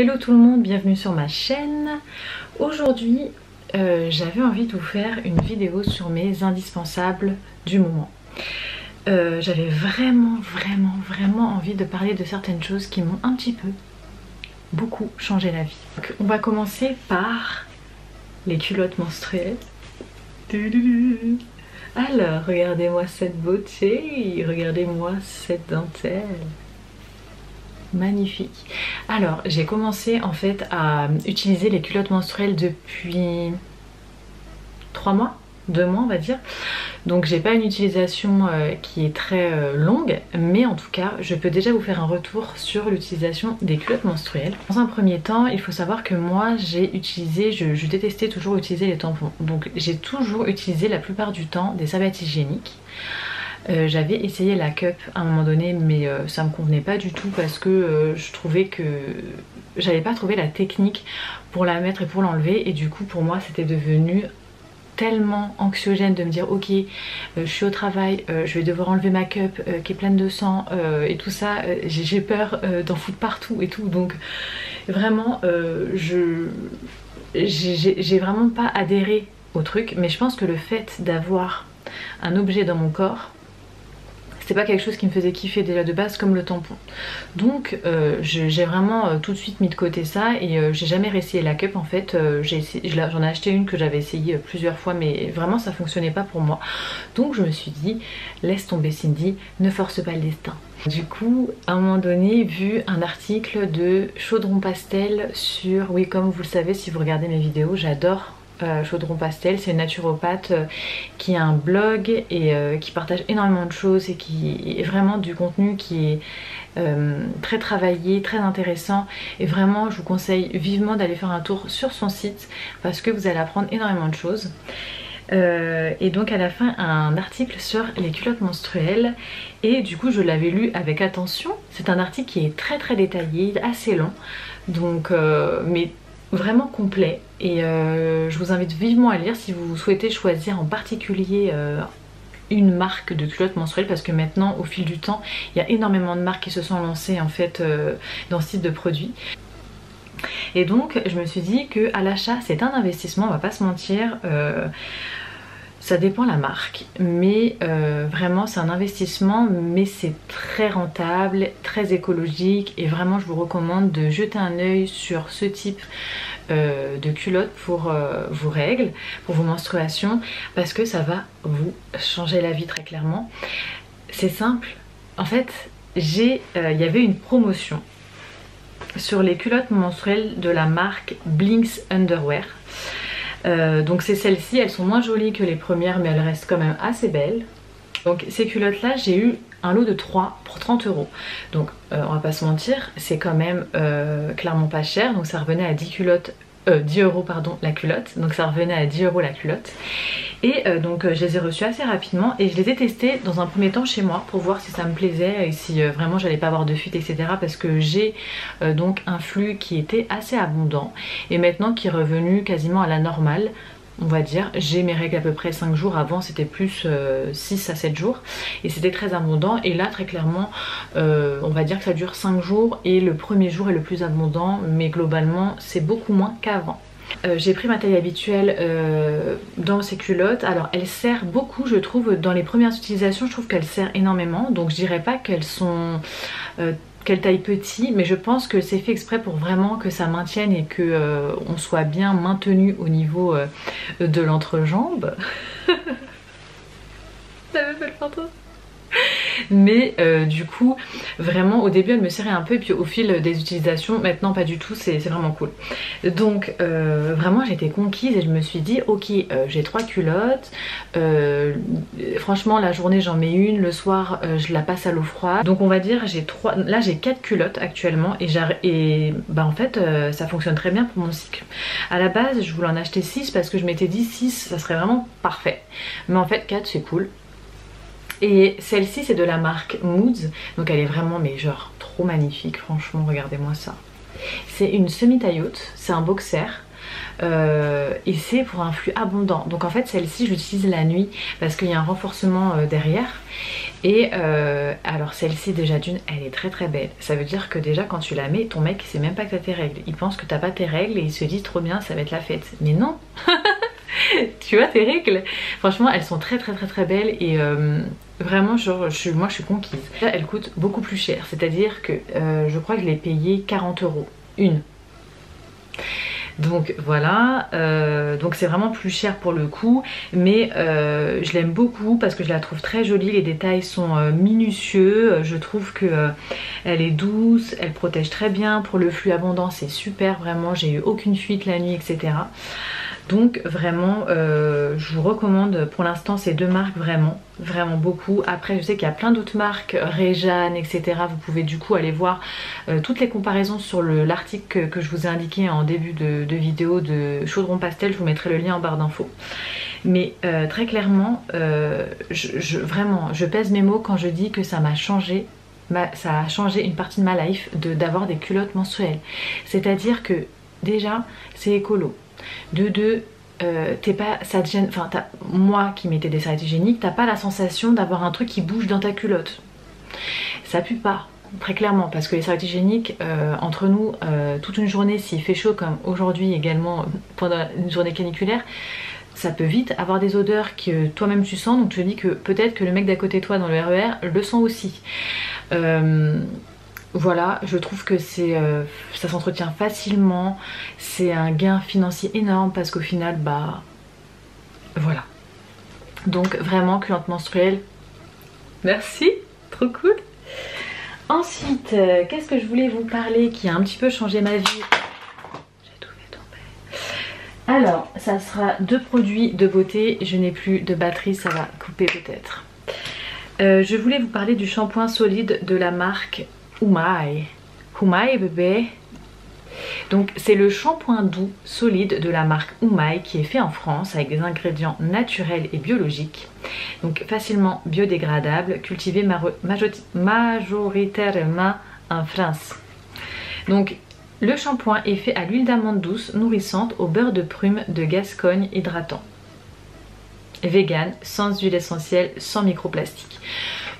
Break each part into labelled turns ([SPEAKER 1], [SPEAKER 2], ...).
[SPEAKER 1] Hello tout le monde, bienvenue sur ma chaîne. Aujourd'hui j'avais envie de vous faire une vidéo sur mes indispensables du moment. J'avais vraiment envie de parler de certaines choses qui m'ont un petit peu, beaucoup changé la vie. Donc, on va commencer par les culottes menstruelles. Alors regardez-moi cette beauté, regardez-moi cette dentelle. Magnifique. Alors j'ai commencé en fait à utiliser les culottes menstruelles depuis 3 mois, 2 mois on va dire. Donc j'ai pas une utilisation qui est très longue, mais en tout cas je peux déjà vous faire un retour sur l'utilisation des culottes menstruelles. Dans un premier temps il faut savoir que moi j'ai utilisé, je détestais toujours utiliser les tampons. Donc j'ai toujours utilisé la plupart du temps des serviettes hygiéniques. J'avais essayé la cup à un moment donné mais ça me convenait pas du tout parce que je trouvais que j'avais pas trouvé la technique pour la mettre et pour l'enlever, et du coup pour moi c'était devenu tellement anxiogène de me dire ok je suis au travail, je vais devoir enlever ma cup qui est pleine de sang et tout ça, j'ai peur d'en foutre partout et tout. Donc vraiment j'ai vraiment pas adhéré au truc, mais je pense que le fait d'avoir un objet dans mon corps, c'est pas quelque chose qui me faisait kiffer déjà de base comme le tampon. Donc j'ai vraiment tout de suite mis de côté ça, et j'ai jamais réessayé la cup en fait. J'en ai acheté une que j'avais essayé plusieurs fois mais vraiment ça fonctionnait pas pour moi. Donc je me suis dit laisse tomber Cindy, ne force pas le destin. Du coup à un moment donné vu un article de Chaudron Pastel sur, oui comme vous le savez si vous regardez mes vidéos, j'adore Chaudron Pastel, c'est une naturopathe qui a un blog et qui partage énormément de choses et qui est vraiment du contenu qui est très travaillé, très intéressant, et vraiment je vous conseille vivement d'aller faire un tour sur son site parce que vous allez apprendre énormément de choses. Et donc à la fin un article sur les culottes menstruelles, et du coup je l'avais lu avec attention. C'est un article qui est très détaillé, assez long, donc mais vraiment complet, et je vous invite vivement à lire si vous souhaitez choisir en particulier une marque de culottes menstruelles, parce que maintenant au fil du temps il y a énormément de marques qui se sont lancées en fait dans ce type de produit. Et donc je me suis dit que à l'achat c'est un investissement, on va pas se mentir. Ça dépend la marque, mais vraiment c'est un investissement, mais c'est très rentable, très écologique, et vraiment je vous recommande de jeter un œil sur ce type de culotte pour vos règles, pour vos menstruations, parce que ça va vous changer la vie très clairement. C'est simple, en fait il y avait une promotion sur les culottes menstruelles de la marque Blinks Underwear. Donc c'est celles-ci, elles sont moins jolies que les premières mais elles restent quand même assez belles. Donc ces culottes là j'ai eu un lot de 3 pour 30 €. Donc on va pas se mentir, c'est quand même clairement pas cher. Donc ça revenait à 10 € pardon la culotte, donc ça revenait à 10 € la culotte. Et donc je les ai reçus assez rapidement et je les ai testés dans un premier temps chez moi pour voir si ça me plaisait et si vraiment j'allais pas avoir de fuite, etc. Parce que j'ai donc un flux qui était assez abondant et maintenant qui est revenu quasiment à la normale, on va dire. J'ai mes règles à peu près 5 jours, avant c'était plus 6 à 7 jours et c'était très abondant, et là très clairement on va dire que ça dure 5 jours et le premier jour est le plus abondant, mais globalement c'est beaucoup moins qu'avant. J'ai pris ma taille habituelle dans ces culottes. Alors elle sert beaucoup je trouve, dans les premières utilisations je trouve qu'elle sert énormément, donc je dirais pas qu'elles sont quelle taille petit, mais je pense que c'est fait exprès pour vraiment que ça maintienne et que on soit bien maintenu au niveau de l'entrejambe. Ça me fait le fantôme. Mais du coup vraiment au début elle me serrait un peu, et puis au fil des utilisations maintenant pas du tout, c'est vraiment cool. Donc vraiment j'étais conquise et je me suis dit ok j'ai 3 culottes, franchement la journée j'en mets une, le soir je la passe à l'eau froide, donc on va dire j'ai 4 culottes actuellement, et bah en fait ça fonctionne très bien pour mon cycle. À la base je voulais en acheter 6 parce que je m'étais dit 6 ça serait vraiment parfait, mais en fait 4 c'est cool. Et celle-ci c'est de la marque Moods, donc elle est vraiment mais genre trop magnifique, franchement regardez-moi ça. C'est une semi-taille haute, c'est un boxer, et c'est pour un flux abondant. Donc en fait celle-ci je l'utilise la nuit parce qu'il y a un renforcement derrière. Et alors celle-ci déjà d'une, elle est très très belle. Ça veut dire que déjà quand tu la mets, ton mec il sait même pas que t'as tes règles. Il pense que t'as pas tes règles et il se dit trop bien, ça va être la fête. Mais non. Tu as tes règles. Franchement elles sont très très très très belles et vraiment genre, moi je suis conquise. Là, elle coûte beaucoup plus cher, c'est-à-dire que je crois que je l'ai payée 40 € une. Donc voilà, donc c'est vraiment plus cher pour le coup, mais je l'aime beaucoup parce que je la trouve très jolie, les détails sont minutieux, je trouve que elle est douce, elle protège très bien, pour le flux abondant c'est super, vraiment j'ai eu aucune fuite la nuit, etc. Donc vraiment je vous recommande pour l'instant ces deux marques vraiment beaucoup. Après je sais qu'il y a plein d'autres marques, Réjeanne etc. Vous pouvez du coup aller voir toutes les comparaisons sur l'article que je vous ai indiqué en début de vidéo de Chaudron Pastel. Je vous mettrai le lien en barre d'infos. Mais très clairement vraiment je pèse mes mots quand je dis que ça m'a changé. Ça a changé une partie de ma life d'avoir des culottes menstruelles. C'est-à-dire que déjà c'est écolo. De deux, t'es pas, ça te gêne, enfin moi qui mettais des serviettes hygiéniques, t'as pas la sensation d'avoir un truc qui bouge dans ta culotte. Ça pue pas, très clairement, parce que les serviettes hygiéniques, entre nous, toute une journée, s'il fait chaud comme aujourd'hui également pendant une journée caniculaire, ça peut vite avoir des odeurs que toi-même tu sens, donc tu te dis que peut-être que le mec d'à côté de toi dans le RER le sent aussi. Voilà, je trouve que ça s'entretient facilement, c'est un gain financier énorme parce qu'au final, bah voilà. Donc vraiment, culotte menstruelle, merci, trop cool. Ensuite, qu'est-ce que je voulais vous parler qui a un petit peu changé ma vie? J'ai tout fait tomber. Alors, ça sera 2 produits de beauté, je n'ai plus de batterie, ça va couper peut-être. Je voulais vous parler du shampoing solide de la marque Umai. Umai bébé. Donc c'est le shampoing doux solide de la marque Umai qui est fait en France avec des ingrédients naturels et biologiques. Donc facilement biodégradable, cultivé majoritairement en France. Donc le shampoing est fait à l'huile d'amande douce nourrissante au beurre de prune de Gascogne hydratant. Vegan, sans huile essentielle, sans microplastique.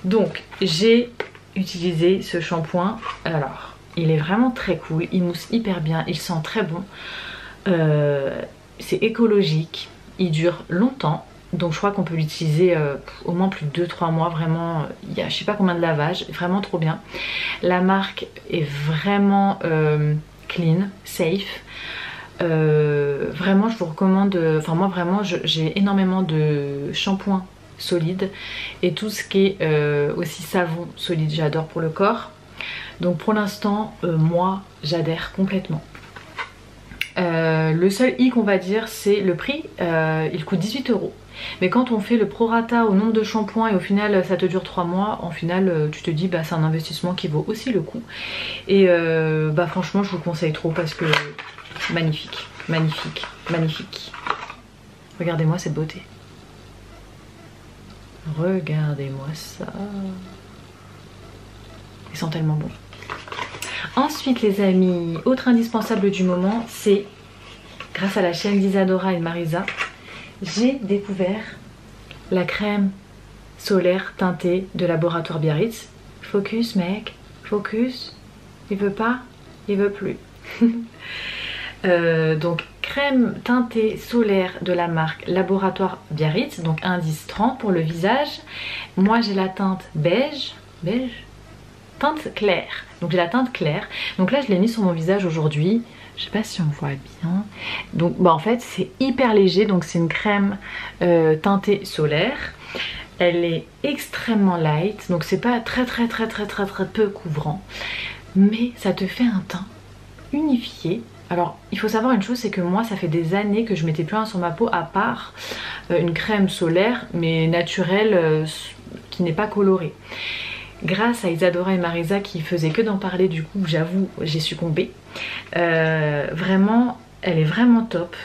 [SPEAKER 1] Donc j'ai utilisé ce shampoing. Alors il est vraiment très cool, il mousse hyper bien, il sent très bon, c'est écologique, il dure longtemps, donc je crois qu'on peut l'utiliser au moins plus de 2-3 mois, vraiment, il y a je sais pas combien de lavages, vraiment trop bien. La marque est vraiment clean, safe, vraiment je vous recommande, enfin moi vraiment j'ai énormément de shampoings solides et tout ce qui est aussi savon solide, j'adore pour le corps. Donc pour l'instant, moi j'adhère complètement. Le seul hic on va dire c'est le prix, il coûte 18 €. Mais quand on fait le prorata au nombre de shampoings et au final ça te dure 3 mois, en final tu te dis bah c'est un investissement qui vaut aussi le coup. Et bah franchement je vous le conseille trop parce que magnifique, magnifique, magnifique. Regardez-moi cette beauté. Regardez-moi ça. Ils sont tellement bons. Ensuite les amis, autre indispensable du moment, c'est grâce à la chaîne d'Isadora et de Marisa, j'ai découvert la crème solaire teintée de Laboratoire Biarritz. Focus mec, focus. Il veut pas, il veut plus. Donc crème teintée solaire de la marque Laboratoire Biarritz, donc indice 30 pour le visage. Moi j'ai la teinte beige, teinte claire, donc j'ai la teinte claire, donc là je l'ai mis sur mon visage aujourd'hui, je sais pas si on voit bien, donc bah en fait c'est hyper léger, donc c'est une crème teintée solaire, elle est extrêmement light, donc c'est pas très peu couvrant, mais ça te fait un teint unifié. Alors il faut savoir une chose, c'est que moi ça fait des années que je mettais plus rien sur ma peau à part une crème solaire mais naturelle qui n'est pas colorée. Grâce à Isadora et Marisa qui faisaient que d'en parler, du coup j'avoue j'ai succombé. Vraiment elle est vraiment top.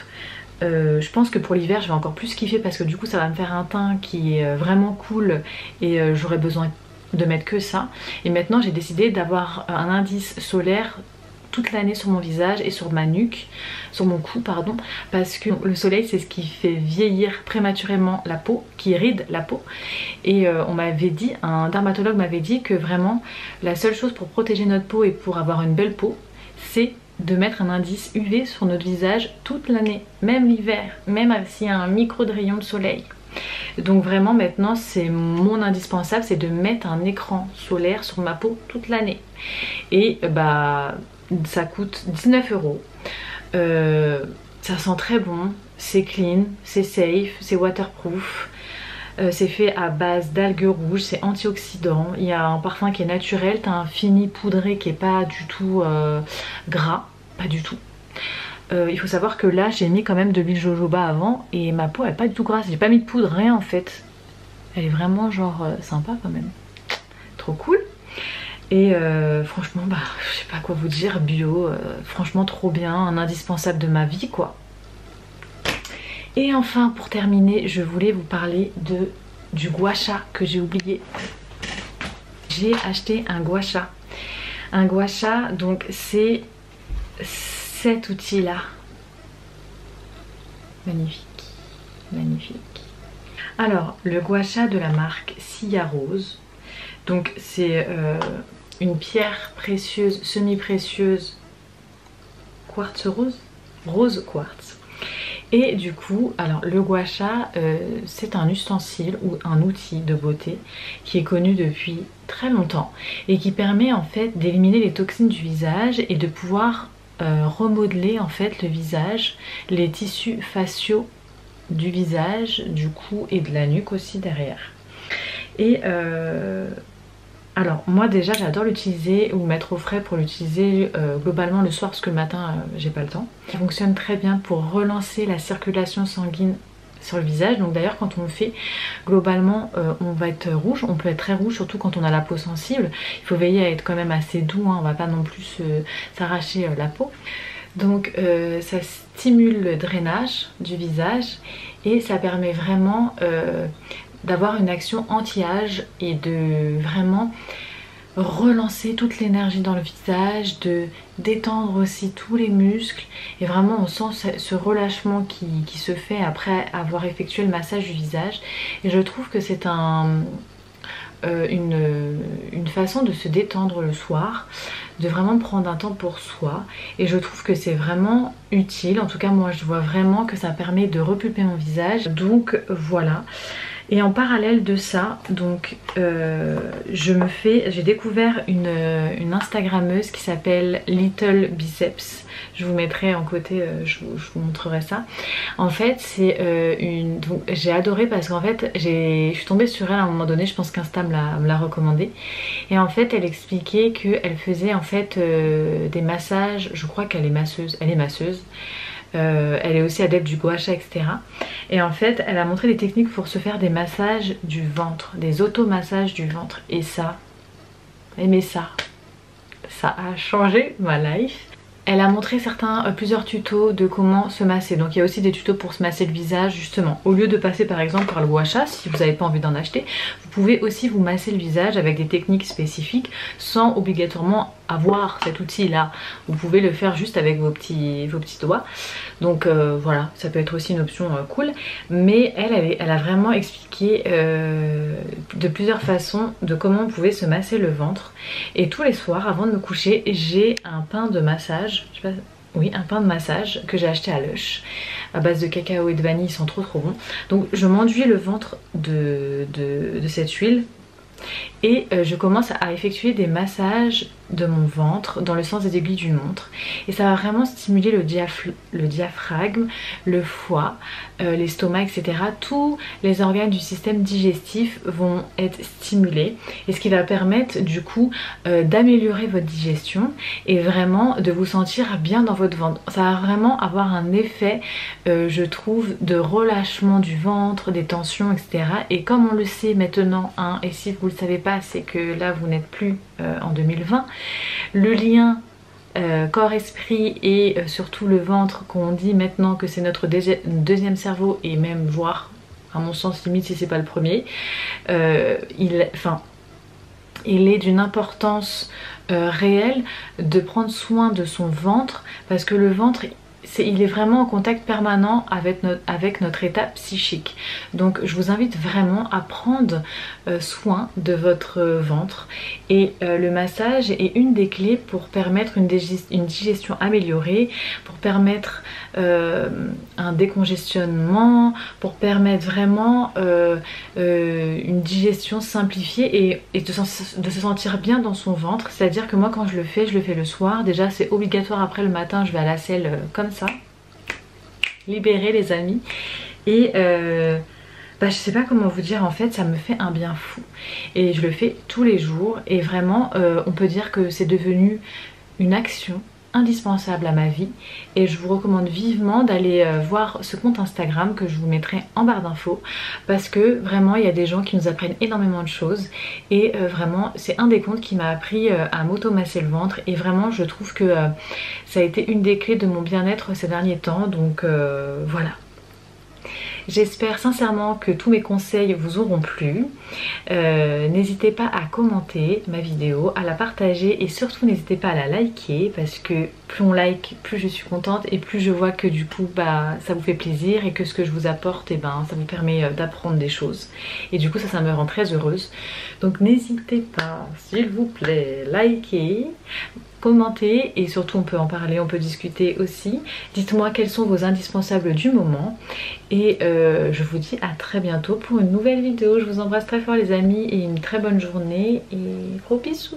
[SPEAKER 1] Je pense que pour l'hiver je vais encore plus kiffer parce que du coup ça va me faire un teint qui est vraiment cool et j'aurais besoin de mettre que ça. Et maintenant j'ai décidé d'avoir un indice solaire toute l'année sur mon visage et sur ma nuque, sur mon cou pardon, parce que le soleil c'est ce qui fait vieillir prématurément la peau, qui ride la peau. Et on m'avait dit, un dermatologue m'avait dit que vraiment la seule chose pour protéger notre peau et pour avoir une belle peau, c'est de mettre un indice UV sur notre visage toute l'année, même l'hiver, même s'il y a un micro de rayon de soleil. Donc vraiment maintenant c'est mon indispensable, c'est de mettre un écran solaire sur ma peau toute l'année. Et bah ça coûte 19 €. Ça sent très bon, c'est clean, c'est safe, c'est waterproof. C'est fait à base d'algues rouges, c'est antioxydant, il y a un parfum qui est naturel, t'as un fini poudré qui est pas du tout gras, pas du tout. Il faut savoir que là j'ai mis quand même de l'huile jojoba avant et ma peau elle est pas du tout grasse, j'ai pas mis de poudre, rien en fait. Elle est vraiment genre sympa quand même, trop cool. Et franchement bah je sais pas quoi vous dire, bio, franchement trop bien, un indispensable de ma vie quoi. Et enfin pour terminer je voulais vous parler du gua sha que j'ai oublié. J'ai acheté un gua sha. Un gua sha donc c'est cet outil là. Magnifique, magnifique. Alors le gua sha de la marque Sia Rose. Donc c'est une pierre précieuse, semi-précieuse, quartz rose, rose quartz. Et du coup, alors le gua sha, c'est un ustensile ou un outil de beauté qui est connu depuis très longtemps et qui permet en fait d'éliminer les toxines du visage et de pouvoir remodeler en fait le visage, les tissus faciaux du visage, du cou et de la nuque aussi derrière. Et alors moi déjà j'adore l'utiliser ou mettre au frais pour l'utiliser globalement le soir parce que le matin j'ai pas le temps. Ça fonctionne très bien pour relancer la circulation sanguine sur le visage. Donc d'ailleurs quand on le fait globalement on va être rouge, on peut être très rouge surtout quand on a la peau sensible. Il faut veiller à être quand même assez doux, hein, on va pas non plus s'arracher la peau. Donc ça stimule le drainage du visage et ça permet vraiment d'avoir une action anti-âge et de vraiment relancer toute l'énergie dans le visage, de détendre aussi tous les muscles et vraiment on sent ce relâchement qui se fait après avoir effectué le massage du visage. Et je trouve que c'est une façon de se détendre le soir, de vraiment prendre un temps pour soi et je trouve que c'est vraiment utile. En tout cas moi je vois vraiment que ça permet de repulper mon visage, donc voilà. Et en parallèle de ça, donc j'ai découvert une Instagrammeuse qui s'appelle Little Biceps. Je vous mettrai en côté, je vous montrerai ça. En fait c'est j'ai adoré parce qu'en fait je suis tombée sur elle à un moment donné, je pense qu'Insta me l'a recommandé. Et en fait elle expliquait qu'elle faisait en fait des massages, je crois qu'elle est masseuse, elle est aussi adepte du gua sha, etc. Et en fait elle a montré des techniques pour se faire des massages du ventre, des automassages du ventre. Et ça, ça a changé ma life. Elle a montré plusieurs tutos de comment se masser. Donc il y a aussi des tutos pour se masser le visage justement. Au lieu de passer par exemple par le gua sha, si vous n'avez pas envie d'en acheter, vous pouvez aussi vous masser le visage avec des techniques spécifiques sans obligatoirement avoir cet outil là. Vous pouvez le faire juste avec vos petits doigts. Donc voilà, ça peut être aussi une option cool. Mais elle a vraiment expliqué de plusieurs façons de comment on pouvait se masser le ventre. Et tous les soirs avant de me coucher, j'ai un pain de massage, je sais pas, oui, un pain de massage que j'ai acheté à Lush à base de cacao et de vanille, ils sont trop bons. Donc je m'enduis le ventre de cette huile et je commence à effectuer des massages de mon ventre dans le sens des aiguilles d'une montre et ça va vraiment stimuler le diaphragme, le foie, l'estomac, etc. Tous les organes du système digestif vont être stimulés et ce qui va permettre du coup d'améliorer votre digestion et vraiment de vous sentir bien dans votre ventre. Ça va vraiment avoir un effet je trouve de relâchement du ventre, des tensions, etc. Et comme on le sait maintenant, hein, et si vous le savez pas, c'est que là vous n'êtes plus en 2020, le lien corps-esprit et surtout le ventre, qu'on dit maintenant que c'est notre deuxième cerveau et même voire à mon sens limite si c'est pas le premier, il est d'une importance réelle de prendre soin de son ventre, parce que le ventre, il est vraiment en contact permanent avec notre état psychique. Donc je vous invite vraiment à prendre soin de votre ventre, et le massage est une des clés pour permettre une digestion améliorée, pour permettre un décongestionnement, pour permettre vraiment une digestion simplifiée et de se sentir bien dans son ventre. C'est à dire que moi quand je le fais le soir. Déjà c'est obligatoire, après le matin je vais à la selle comme ça, libérer les amis, et je sais pas comment vous dire, en fait ça me fait un bien fou et je le fais tous les jours, et vraiment on peut dire que c'est devenu une action indispensable à ma vie, et je vous recommande vivement d'aller voir ce compte Instagram que je vous mettrai en barre d'infos, parce que vraiment il y a des gens qui nous apprennent énormément de choses, et vraiment c'est un des comptes qui m'a appris à m'auto-masser le ventre, et vraiment je trouve que ça a été une des clés de mon bien-être ces derniers temps. Donc voilà. J'espère sincèrement que tous mes conseils vous auront plu. N'hésitez pas à commenter ma vidéo, à la partager, et surtout n'hésitez pas à la liker, parce que plus on like, plus je suis contente, et plus je vois que du coup ça vous fait plaisir, et que ce que je vous apporte, ça vous permet d'apprendre des choses, et du coup ça me rend très heureuse. Donc n'hésitez pas, s'il vous plaît, likez, commentez, et surtout on peut en parler, on peut discuter aussi. Dites-moi quels sont vos indispensables du moment, et je vous dis à très bientôt pour une nouvelle vidéo. Je vous embrasse très fort les amis, et une très bonne journée, et gros bisous.